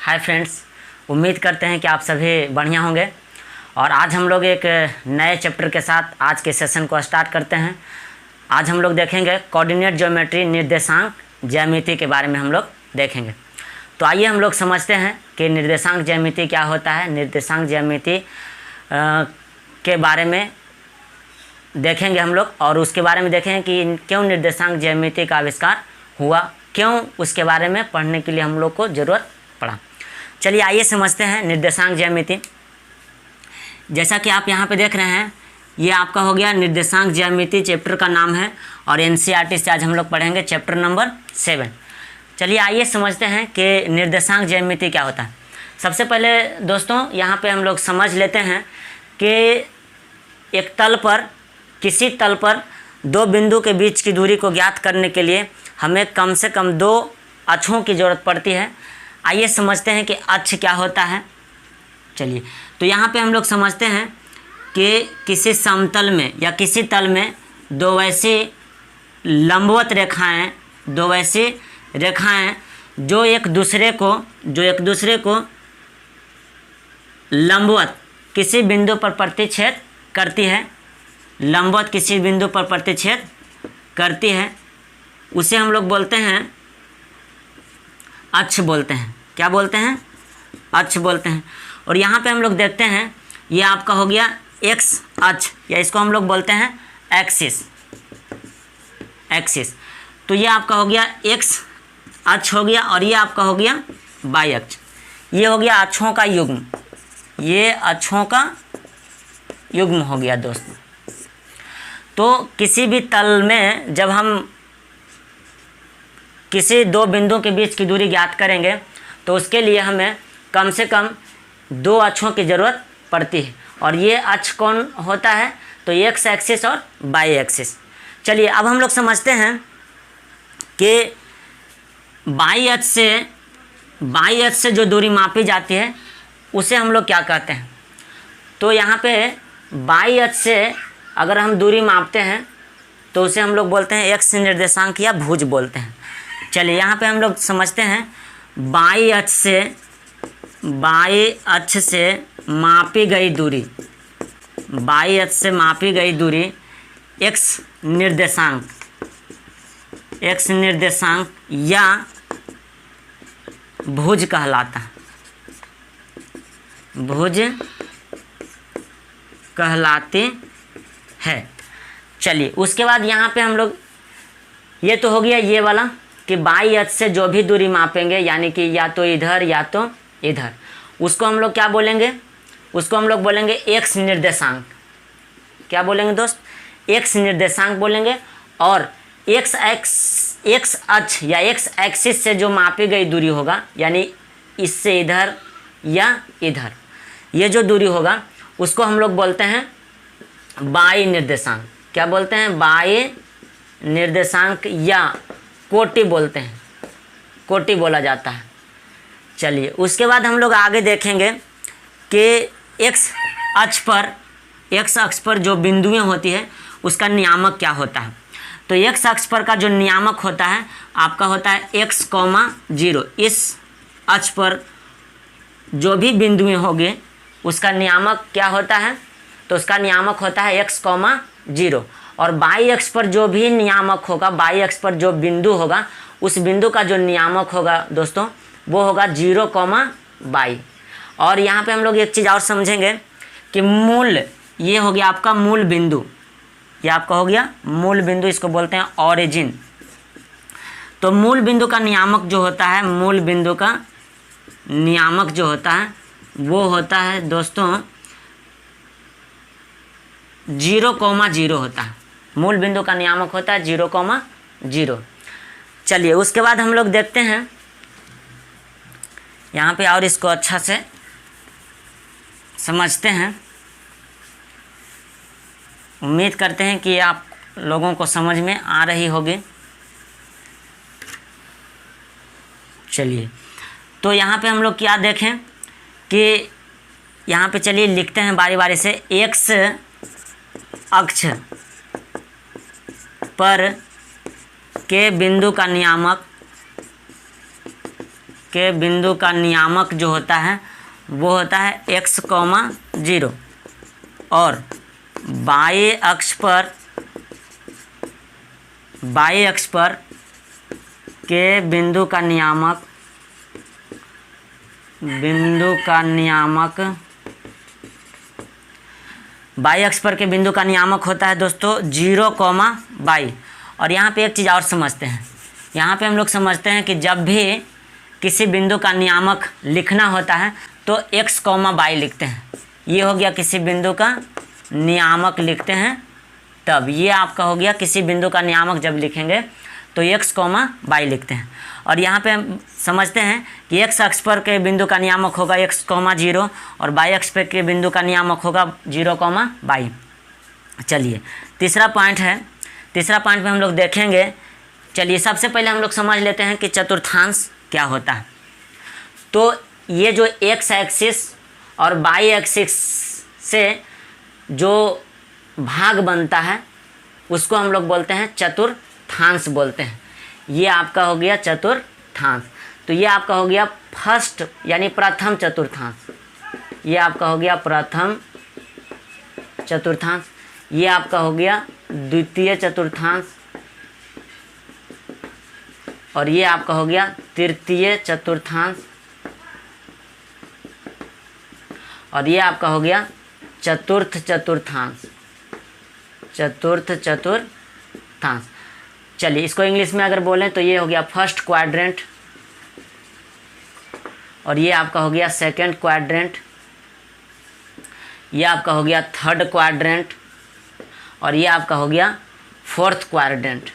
Hi friends, उम्मीद करते हैं कि आप सभी बढ़िया होंगे। और आज हम लोग एक नए चैप्टर के साथ आज के सेशन को स्टार्ट करते हैं। आज हम लोग देखेंगे कोऑर्डिनेट ज्योमेट्री, निर्देशांक ज्यामिति के बारे में हम लोग देखेंगे। तो आइए हम लोग समझते हैं कि निर्देशांक ज्यामिति क्या होता है। निर्देशांक ज्यामिति के बारे में देखेंगे हम लोग, और उसके बारे में देखेंगे कि क्यों निर्देशांक ज्यामिति का आविष्कार हुआ, क्यों उसके बारे में पढ़ने के लिए हम लोग को ज़रूरत पड़ा। चलिए आइए समझते हैं निर्देशांक ज्यामिति। जैसा कि आप यहाँ पे देख रहे हैं, ये आपका हो गया निर्देशांक ज्यामिति, चैप्टर का नाम है, और एनसीईआरटी से आज हम लोग पढ़ेंगे चैप्टर नंबर 7। चलिए आइए समझते हैं कि निर्देशांक ज्यामिति क्या होता है। सबसे पहले दोस्तों यहाँ पे हम लोग समझ लेते हैं कि एक तल पर, किसी तल पर दो बिंदु के बीच की दूरी को ज्ञात करने के लिए हमें कम से कम दो अक्षों की ज़रूरत पड़ती है। आइए समझते हैं कि अक्ष क्या होता है। चलिए, तो यहाँ पे हम लोग समझते हैं कि किसी समतल में या किसी तल में दो वैसी लंबवत रेखाएं, दो वैसी रेखाएं जो एक दूसरे को लंबवत किसी बिंदु पर प्रतिच्छेद करती है, लंबवत किसी बिंदु पर प्रतिच्छेद करती है, उसे हम लोग बोलते हैं अक्ष बोलते हैं। क्या बोलते हैं? अक्ष बोलते हैं। और यहाँ पे हम लोग देखते हैं, ये आपका हो गया एक्स अक्ष, या इसको हम लोग बोलते हैं एक्सिस। एक्सिस, तो ये आपका हो गया एक्स अक्ष हो गया, और ये आपका हो गया वाई अक्ष। ये हो गया अक्षों का युग्म, ये अक्षों का युग्म हो गया दोस्तों। तो किसी भी तल में जब हम किसी दो बिंदुओं के बीच की दूरी ज्ञात करेंगे तो उसके लिए हमें कम से कम दो अक्षों की ज़रूरत पड़ती है। और ये अक्ष कौन होता है? तो एक्स एक्सिस और वाई एक्सिस। चलिए अब हम लोग समझते हैं कि वाई अक्ष से जो दूरी मापी जाती है उसे हम लोग क्या कहते हैं। तो यहाँ पे वाई अक्ष से अगर हम दूरी मापते हैं तो उसे हम लोग बोलते हैं एक्स निर्देशांक या भुज बोलते हैं। चलिए यहाँ पे हम लोग समझते हैं, वाई अक्ष से मापी गई दूरी, वाई अक्ष से मापी गई दूरी एक्स निर्देशांक या भुज कहलाता है, भुज कहलाती है। चलिए उसके बाद यहाँ पे हम लोग, ये तो हो गया ये वाला कि वाई अक्ष से जो भी दूरी मापेंगे, यानी कि या तो इधर या तो इधर, उसको हम लोग क्या बोलेंगे? उसको हम लोग बोलेंगे एक्स निर्देशांक। क्या बोलेंगे दोस्त? एक्स निर्देशांक बोलेंगे। और एक्स अक्ष या एक्स एक्सिस से जो मापी गई दूरी होगा, यानी इससे इधर या इधर, ये जो दूरी होगा उसको हम लोग बोलते हैं वाई निर्देशांक। क्या बोलते हैं? वाई निर्देशांक या कोटि बोलते हैं, कोटि बोला जाता है। चलिए उसके बाद हम लोग आगे देखेंगे कि एक्स अक्ष पर जो बिंदुएं होती है उसका नियामक क्या होता है। तो एक्स अक्ष पर का जो नियामक होता है आपका होता है x, 0। इस अक्ष पर जो भी बिंदुएं होंगे उसका नियामक क्या होता है? तो उसका नियामक होता है x, 0। और वाई अक्ष पर जो भी नियामक होगा, वाई अक्ष पर जो बिंदु होगा उस बिंदु का जो नियामक होगा दोस्तों वो होगा 0, वाई। और यहाँ पे हम लोग एक चीज़ और समझेंगे कि मूल, ये हो गया आपका मूल बिंदु, ये आपका हो गया मूल बिंदु, इसको बोलते हैं ऑरिजिन। तो मूल बिंदु का नियामक जो होता है, मूल बिंदु का नियामक जो होता है वो होता है दोस्तों 0, होता है। मूल बिंदु का नियामक होता है 0, 0। चलिए उसके बाद हम लोग देखते हैं यहाँ पे, और इसको अच्छा से समझते हैं। उम्मीद करते हैं कि आप लोगों को समझ में आ रही होगी। चलिए तो यहाँ पे हम लोग क्या देखें कि यहाँ पे चलिए लिखते हैं बारी बारी से। एक्स अक्ष पर के बिंदु का नियामक के बिंदु का नियामक जो होता है वो होता है x, 0 और बाई अक्ष पर के बिंदु का नियामक बाई अक्ष पर के बिंदु का नियामक होता है दोस्तों 0, बाई। और यहाँ पे एक चीज़ और समझते हैं, यहाँ पे हम लोग समझते हैं कि जब भी किसी बिंदु का नियामक लिखना होता है तो x, बाई लिखते हैं। ये हो गया किसी बिंदु का नियामक लिखते हैं, तब ये आपका हो गया किसी बिंदु का नियामक जब लिखेंगे तो x, बाई लिखते हैं। और यहाँ पे हम समझते हैं कि x अक्ष पर के बिंदु का नियामक होगा x, 0 और बाई अक्ष पर के बिंदु का नियामक होगा 0, बाई। चलिए तीसरा पॉइंट में हम लोग देखेंगे। चलिए सबसे पहले हम लोग समझ लेते हैं कि चतुर्थांश क्या होता है। तो ये जो x एक्सिस और बाई एक्सिस से जो भाग बनता है उसको हम लोग बोलते हैं चतुर्थांश बोलते हैं। ये आपका हो गया चतुर्थांश। तो ये आपका हो गया फर्स्ट यानी प्रथम चतुर्थांश, ये आपका हो गया प्रथम चतुर्थांश, ये आपका हो गया द्वितीय चतुर्थांश और ये आपका हो गया तृतीय चतुर्थांश और ये आपका हो गया चतुर्थ चतुर्थांश। चलिए इसको इंग्लिश में अगर बोलें तो ये हो गया फर्स्ट क्वाड्रेंट और ये आपका हो गया सेकंड क्वाड्रेंट, ये आपका हो गया थर्ड क्वाड्रेंट और ये आपका हो गया फोर्थ क्वाड्रेंट।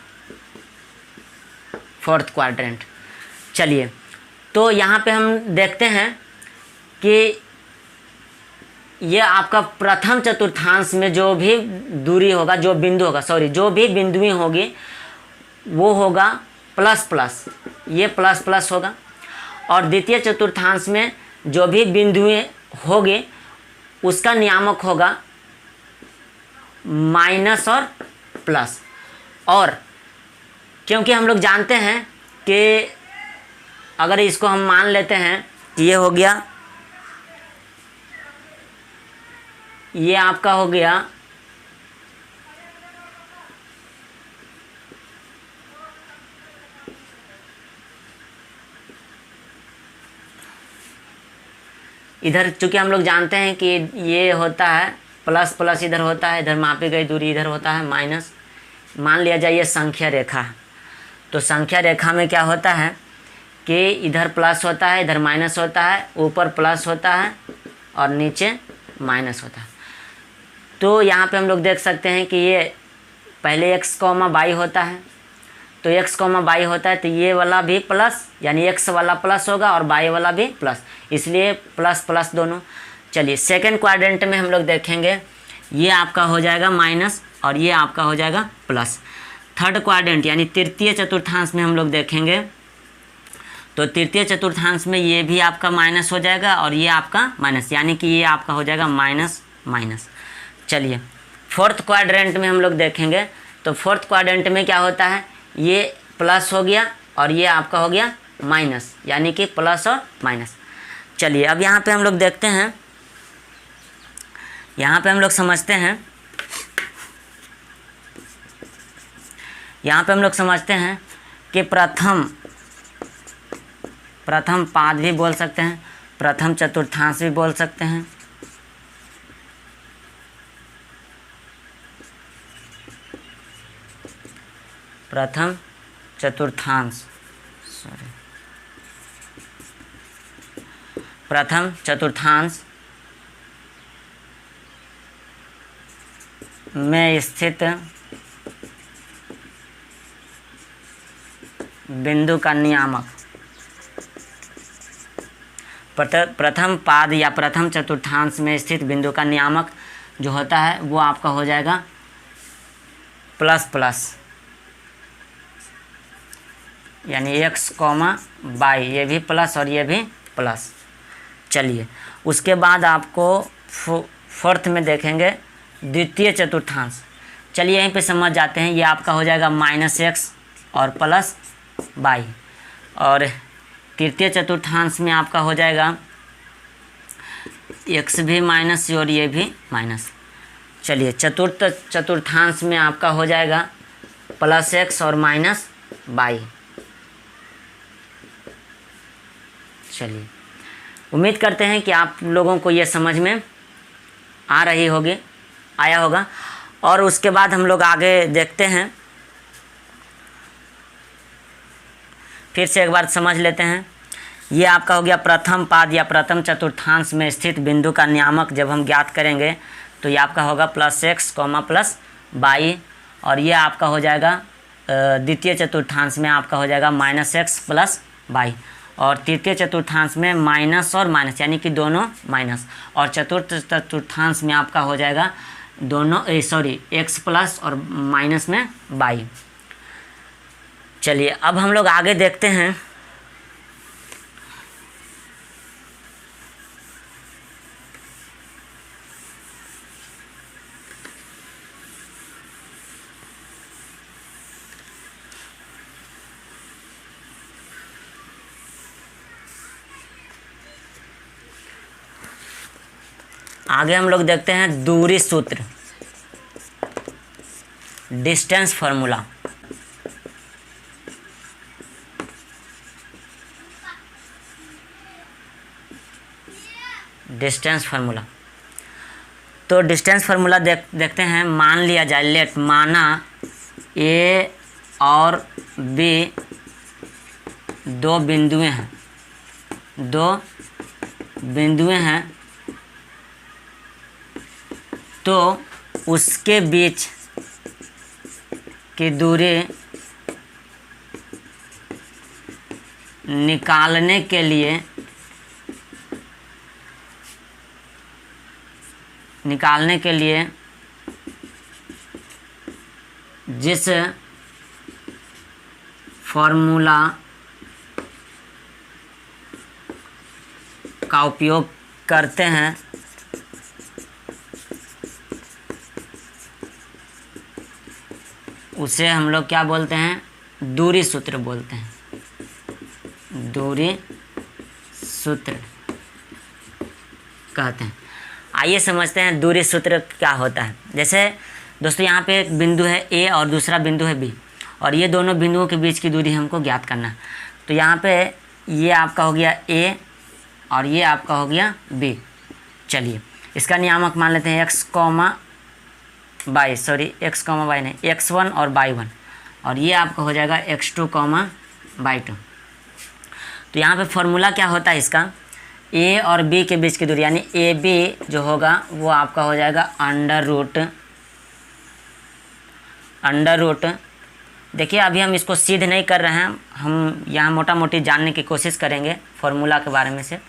चलिए तो यहाँ पे हम देखते हैं कि ये आपका प्रथम चतुर्थांश में जो भी दूरी होगा, जो भी बिंदुएं होगी वो होगा प्लस, ये प्लस होगा। और द्वितीय चतुर्थांश में जो भी बिंदुएं होगी उसका नियामक होगा माइनस और प्लस। और क्योंकि हम लोग जानते हैं कि अगर इसको हम मान लेते हैं ये हो गया, ये आपका हो गया इधर, चूँकि हम लोग जानते हैं कि ये होता है प्लस इधर होता है, इधर मापी गई दूरी इधर होता है माइनस। मान लिया जाए ये संख्या रेखा, तो संख्या रेखा में क्या होता है कि इधर प्लस होता है, इधर माइनस होता है, ऊपर प्लस होता है और नीचे माइनस होता है। तो यहाँ पे हम लोग देख सकते हैं कि ये पहले x, बाई होता है, तो x, बाई होता है तो ये वाला भी प्लस यानी x वाला प्लस होगा और बाई वाला भी प्लस, इसलिए प्लस दोनों। चलिए सेकंड क्वाड्रेंट में हम लोग देखेंगे ये आपका हो जाएगा माइनस और ये आपका हो जाएगा प्लस। थर्ड क्वाड्रेंट यानी तृतीय चतुर्थांश में हम लोग देखेंगे तो तृतीय चतुर्थांश में ये भी आपका माइनस हो जाएगा और ये आपका माइनस, यानी कि ये आपका हो जाएगा माइनस। चलिए फोर्थ क्वाड्रेंट में हम लोग देखेंगे तो फोर्थ क्वाड्रेंट में क्या होता है, ये प्लस हो गया और ये आपका हो गया माइनस, यानी कि प्लस और माइनस। चलिए अब यहाँ पे हम लोग देखते हैं, यहाँ पे हम लोग समझते हैं, यहाँ पे हम लोग समझते हैं कि प्रथम पाद भी बोल सकते हैं, प्रथम चतुर्थांश भी बोल सकते हैं। प्रथम चतुर्थांश में स्थित बिंदु का नियामक, प्रथम पाद या प्रथम चतुर्थांश में स्थित बिंदु का नियामक जो होता है वो आपका हो जाएगा प्लस, यानी x, बाई, ये भी प्लस और ये भी प्लस। चलिए उसके बाद आपको फोर्थ में देखेंगे द्वितीय चतुर्थांश। चलिए यहीं पे समझ जाते हैं, ये आपका हो जाएगा -x और प्लस बाई। और तृतीय चतुर्थांश में आपका हो जाएगा x भी माइनस और ये भी माइनस। चलिए चतुर्थ चतुर्थांश में आपका हो जाएगा प्लस x और माइनस y। चलिए उम्मीद करते हैं कि आप लोगों को ये समझ में आया होगा। और उसके बाद हम लोग आगे देखते हैं, फिर से एक बार समझ लेते हैं। ये आपका हो गया प्रथम पाद या प्रथम चतुर्थांश में स्थित बिंदु का नियामक जब हम ज्ञात करेंगे तो ये आपका होगा प्लस x प्लस y। और ये आपका हो जाएगा द्वितीय चतुर्थांश में आपका हो जाएगा माइनस x प्लस y। और तृतीय चतुर्थांश में माइनस और माइनस यानी कि दोनों माइनस। और चतुर्थ चतुर्थांश में आपका हो जाएगा दोनों x प्लस और माइनस में y। चलिए अब हम लोग आगे देखते हैं। आगे हम लोग देखते हैं दूरी सूत्र, डिस्टेंस फार्मूला। डिस्टेंस फार्मूला तो डिस्टेंस फार्मूला देखते हैं। मान लिया जाए, लेट माना ए और बी दो बिंदुएं हैं तो उसके बीच की दूरी निकालने के लिए जिस फॉर्मूला का उपयोग करते हैं उसे हम लोग क्या बोलते हैं, दूरी सूत्र बोलते हैं। दूरी सूत्र कहते हैं। आइए समझते हैं दूरी सूत्र क्या होता है। जैसे दोस्तों यहाँ पे एक बिंदु है ए और दूसरा बिंदु है बी, और ये दोनों बिंदुओं के बीच की दूरी हमको ज्ञात करना है। तो यहाँ पे ये आपका हो गया ए और ये आपका हो गया बी। चलिए इसका नियामक मान लेते हैं x, y नहीं, x1 और y1, और ये आपका हो जाएगा x2, y2। तो यहाँ पे फॉर्मूला क्या होता है इसका, ए और बी के बीच की दूरी यानी ए बी जो होगा वो आपका हो जाएगा अंडर रूट। देखिए अभी हम इसको सिद्ध नहीं कर रहे हैं, हम यहाँ मोटा मोटी जानने की कोशिश करेंगे फॉर्मूला के बारे में से।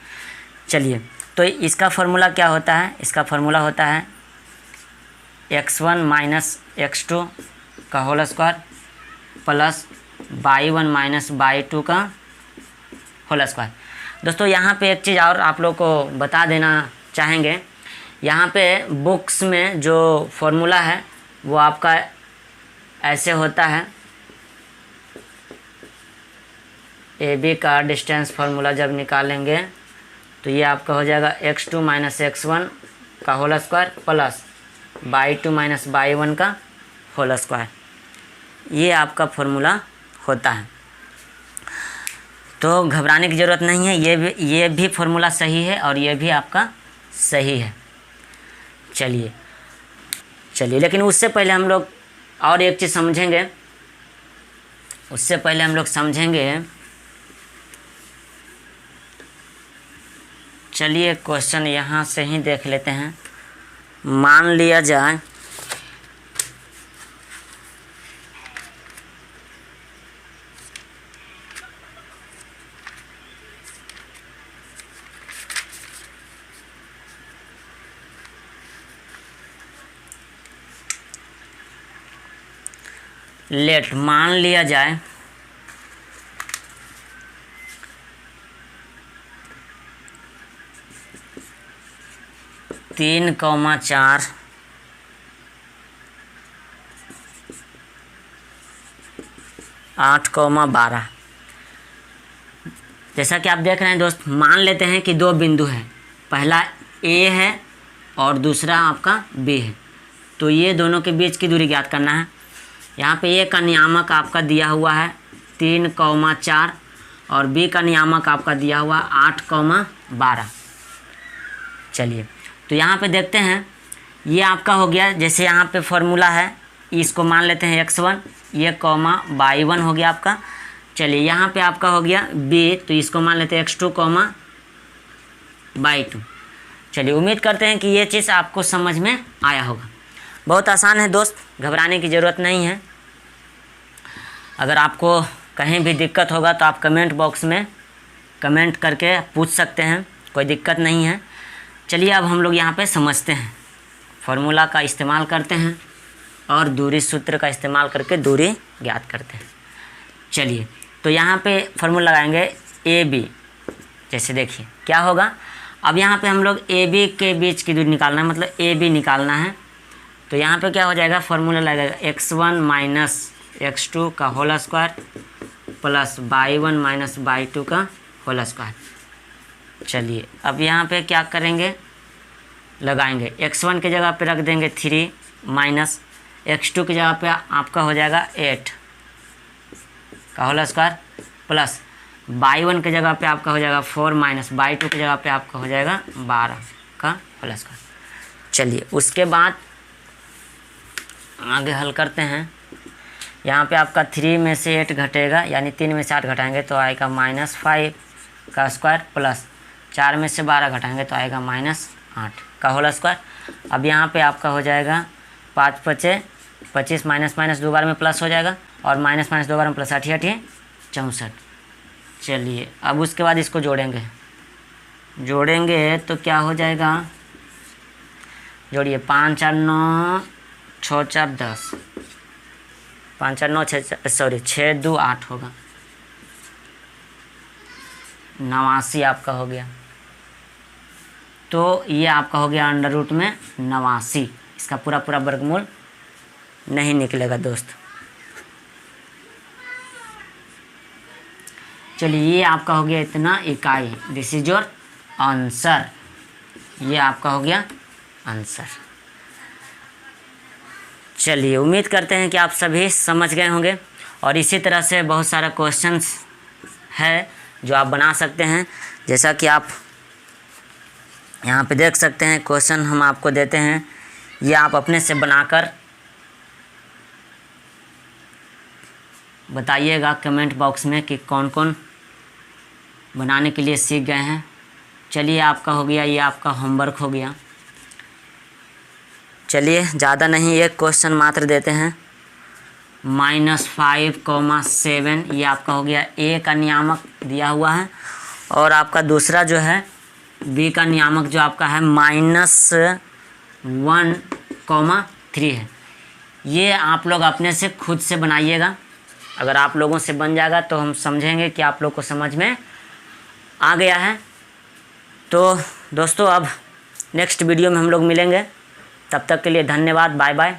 चलिए तो इसका फॉर्मूला क्या होता है, इसका फॉर्मूला होता है x1 माइनस x2 का whole square plus y1 minus y2 का होल स्क्वायर। दोस्तों यहाँ पे एक चीज़ और आप लोग को बता देना चाहेंगे, यहाँ पे बुक्स में जो फॉर्मूला है वो आपका ऐसे होता है। ए बी का डिस्टेंस फार्मूला जब निकालेंगे तो ये आपका हो जाएगा x2 माइनस x1 का whole square plus y2 minus y1 का होल स्क्वायर। ये आपका फॉर्मूला होता है। तो घबराने की ज़रूरत नहीं है, ये भी फॉर्मूला सही है और ये भी आपका सही है। चलिए लेकिन उससे पहले हम लोग और एक चीज़ समझेंगे। चलिए क्वेश्चन यहाँ से ही देख लेते हैं। मान लिया जाए मान लिया जाए तीन कौमा 4 8, 12 जैसा कि आप देख रहे हैं दोस्त, मान लेते हैं कि दो बिंदु हैं, पहला ए है और दूसरा आपका बी है। तो ये दोनों के बीच की दूरी ज्ञात करना है। यहाँ पे ए का नियामक आपका दिया हुआ है 3,4 और बी का नियामक आपका दिया हुआ 8,12। चलिए तो यहाँ पे देखते हैं, ये आपका हो गया, जैसे यहाँ पे फॉर्मूला है, इसको मान लेते हैं x1, ये कॉमा y1 हो गया आपका। चलिए यहाँ पे आपका हो गया b, तो इसको मान लेते हैं x2 कॉमा y2। चलिए उम्मीद करते हैं कि ये चीज़ आपको समझ में आया होगा। बहुत आसान है दोस्त, घबराने की ज़रूरत नहीं है। अगर आपको कहीं भी दिक्कत होगा तो आप कमेंट बॉक्स में कमेंट करके पूछ सकते हैं, कोई दिक्कत नहीं है। चलिए अब हम लोग यहाँ पे समझते हैं, फार्मूला का इस्तेमाल करते हैं और दूरी सूत्र का इस्तेमाल करके दूरी ज्ञात करते हैं। चलिए तो यहाँ पे फार्मूला लगाएंगे ए बी। जैसे देखिए क्या होगा, अब यहाँ पे हम लोग ए बी के बीच की दूरी निकालना है, मतलब ए बी निकालना है। तो यहाँ पे क्या हो जाएगा, फार्मूला लगेगा x1 माइनस x2 का whole square plus y1 minus y2 का होल स्क्वायर। चलिए अब यहाँ पे क्या करेंगे, लगाएंगे x1 की जगह पे रख देंगे 3 माइनस x2 की जगह पे आपका हो जाएगा 8 का होल स्क्वायर प्लस y1 की जगह पे आपका हो जाएगा 4 माइनस y2 की जगह पे आपका हो जाएगा 12 का होल स्क्वायर। चलिए उसके बाद आगे हल करते हैं। यहाँ पे आपका 3 में से 8 घटेगा, यानी 3 में से 8 घटाएंगे तो आएगा -5 का स्क्वायर प्लस 4 में से 12 घटाएंगे तो आएगा -8 का होल स्क्वायर। अब यहाँ पे आपका हो जाएगा 5 × 5 = 25 माइनस माइनस 2 बार में प्लस हो जाएगा और माइनस माइनस 2 बार में प्लस 8 × 8 = 64। चलिए अब उसके बाद इसको जोड़ेंगे तो क्या हो जाएगा, जोड़िए 5 × 4 = 9, 6 × 4 = 10, 5 × 4 = 9, 6 × 2 = 8 होगा, 89 आपका हो गया। तो ये आपका हो गया अंडर रूट में 89। इसका पूरा वर्गमूल नहीं निकलेगा दोस्त। चलिए ये आपका हो गया इतना इकाई, दिस इज योर आंसर। ये आपका हो गया आंसर। चलिए उम्मीद करते हैं कि आप सभी समझ गए होंगे और इसी तरह से बहुत सारा क्वेश्चंस है जो आप बना सकते हैं। जैसा कि आप यहाँ पे देख सकते हैं, क्वेश्चन हम आपको देते हैं, ये आप अपने से बनाकर बताइएगा कमेंट बॉक्स में कि कौन कौन बनाने के लिए सीख गए हैं। चलिए आपका हो गया, ये आपका होमवर्क हो गया। चलिए ज़्यादा नहीं, एक क्वेश्चन मात्र देते हैं, -5,7। ये आपका हो गया, ए का नियामक दिया हुआ है और आपका दूसरा जो है बी का नियामक जो आपका है -1,3 है। ये आप लोग अपने से खुद से बनाइएगा। अगर आप लोगों से बन जाएगा तो हम समझेंगे कि आप लोग को समझ में आ गया है। तो दोस्तों अब नेक्स्ट वीडियो में हम लोग मिलेंगे, तब तक के लिए धन्यवाद, बाय बाय।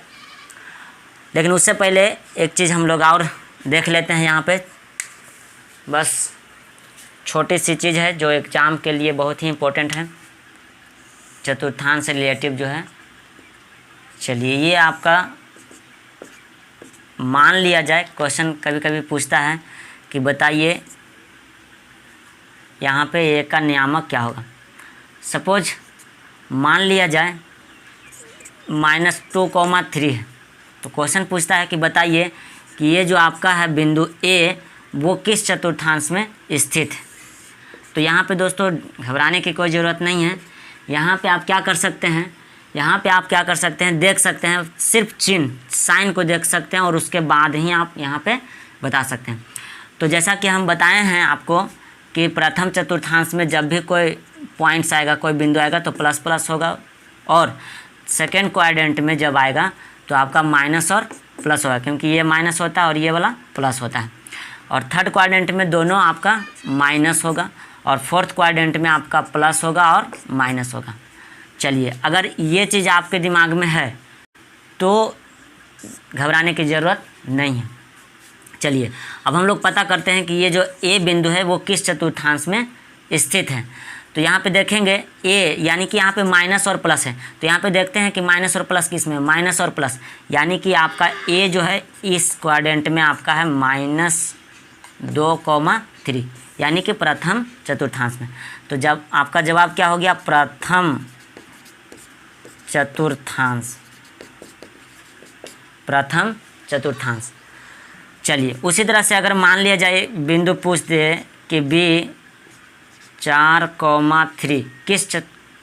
लेकिन उससे पहले एक चीज़ हम लोग और देख लेते हैं। यहाँ पे बस छोटी सी चीज़ है जो एग्ज़ाम के लिए बहुत ही इम्पोर्टेंट है, चतुर्थांश रिलेटिव जो है। चलिए ये आपका मान लिया जाए, क्वेश्चन कभी कभी पूछता है कि बताइए यहाँ पे ए का नियामक क्या होगा। सपोज मान लिया जाए -2,3 है, तो क्वेश्चन पूछता है कि बताइए कि ये जो आपका है बिंदु ए वो किस चतुर्थांश में स्थित है। तो यहाँ पे दोस्तों घबराने की कोई ज़रूरत नहीं है। यहाँ पे आप क्या कर सकते हैं, देख सकते हैं, सिर्फ चिन्ह साइन को देख सकते हैं और उसके बाद ही आप यहाँ पे बता सकते हैं। तो जैसा कि हम बताए हैं आपको कि प्रथम चतुर्थांश में जब भी कोई पॉइंट्स आएगा, कोई बिंदु आएगा तो प्लस प्लस होगा, और सेकेंड क्वाड्रेंट में जब आएगा तो आपका माइनस और प्लस होगा, क्योंकि ये माइनस होता है और ये वाला प्लस होता है। और थर्ड क्वाड्रेंट में दोनों आपका माइनस होगा और फोर्थ क्वाड्रेंट में आपका प्लस होगा और माइनस होगा। चलिए अगर ये चीज़ आपके दिमाग में है तो घबराने की ज़रूरत नहीं है। चलिए अब हम लोग पता करते हैं कि ये जो ए बिंदु है वो किस चतुर्थांश में स्थित है। तो यहाँ पे देखेंगे ए यानी कि यहाँ पे माइनस और प्लस है, तो यहाँ पे देखते हैं कि माइनस और प्लस किस में, माइनस और प्लस, यानी कि आपका ए जो है इस क्वाड्रेंट में आपका है -2,3 यानी कि प्रथम चतुर्थांश में। तो जब आपका जवाब क्या हो गया, प्रथम चतुर्थांश, प्रथम चतुर्थांश। चलिए उसी तरह से अगर मान लिया जाए बिंदु पूछ दे कि बी 4,3 किस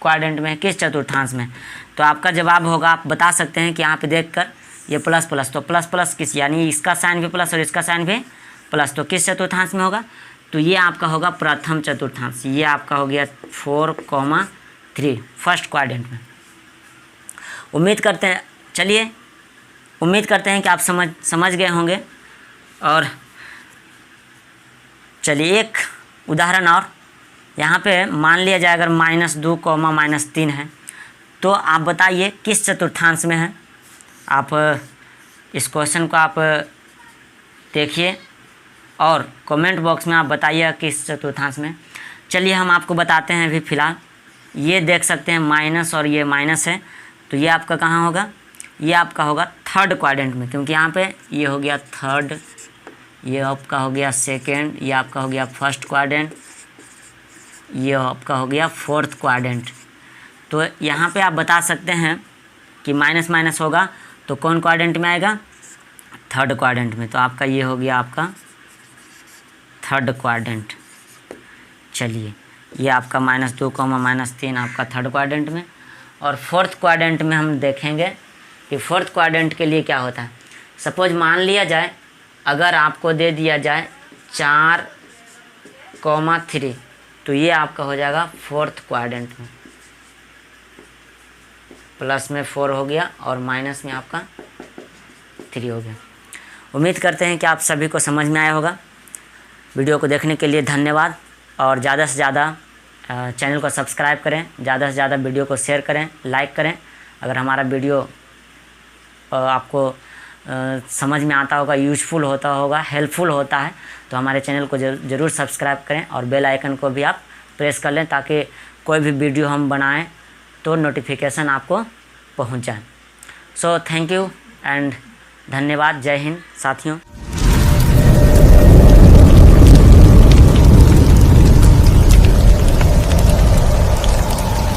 क्वाड्रेंट में, किस चतुर्थांश में, तो आपका जवाब होगा, आप बता सकते हैं कि यहाँ पे देखकर ये प्लस प्लस, तो प्लस प्लस किस, यानी इसका साइन भी प्लस और इसका साइन भी प्लस, तो किस चतुर्थांश में होगा, तो ये आपका होगा प्रथम चतुर्थांश। ये आपका हो गया 4,3 फर्स्ट क्वाड्रेंट में। उम्मीद करते हैं, चलिए उम्मीद करते हैं कि आप समझ गए होंगे। और चलिए एक उदाहरण और, यहाँ पे मान लिया जाए अगर -2, -3 है, तो आप बताइए किस चतुर्थांश में है। आप इस क्वेश्चन को आप देखिए और कमेंट बॉक्स में आप बताइए किस चतुर्थांश में। चलिए हम आपको बताते हैं अभी फ़िलहाल, ये देख सकते हैं माइनस और ये माइनस है, तो ये आपका कहाँ होगा, ये आपका होगा थर्ड क्वाड्रेंट में, क्योंकि यहाँ पे ये हो गया थर्ड, ये आपका हो गया सेकेंड, ये आपका हो गया फर्स्ट क्वाड्रेंट, ये आपका हो गया फोर्थ क्वाड्रेंट। तो यहाँ पे आप बता सकते हैं कि माइनस माइनस होगा तो कौन क्वाड्रेंट में आएगा, थर्ड क्वाड्रेंट में। तो आपका ये हो गया आपका थर्ड क्वाड्रेंट। चलिए ये आपका -2, -3 आपका थर्ड क्वाड्रेंट में। और फोर्थ क्वाड्रेंट में हम देखेंगे कि फोर्थ क्वाड्रेंट के लिए क्या होता है। सपोज मान लिया जाए अगर आपको दे दिया जाए 4,3, तो ये आपका हो जाएगा फोर्थ क्वाड्रेंट में, प्लस में 4 हो गया और माइनस में आपका 3 हो गया। उम्मीद करते हैं कि आप सभी को समझ में आया होगा। वीडियो को देखने के लिए धन्यवाद और ज़्यादा से ज़्यादा चैनल को सब्सक्राइब करें, ज़्यादा से ज़्यादा वीडियो को शेयर करें, लाइक करें। अगर हमारा वीडियो आपको समझ में आता होगा, यूज़फुल होता होगा, हेल्पफुल होता है, तो हमारे चैनल को ज़रूर सब्सक्राइब करें और बेल आइकन को भी आप प्रेस कर लें ताकि कोई भी वीडियो हम बनाएं तो नोटिफिकेशन आपको पहुंच जाए। सो थैंक यू एंड धन्यवाद। जय हिंद साथियों।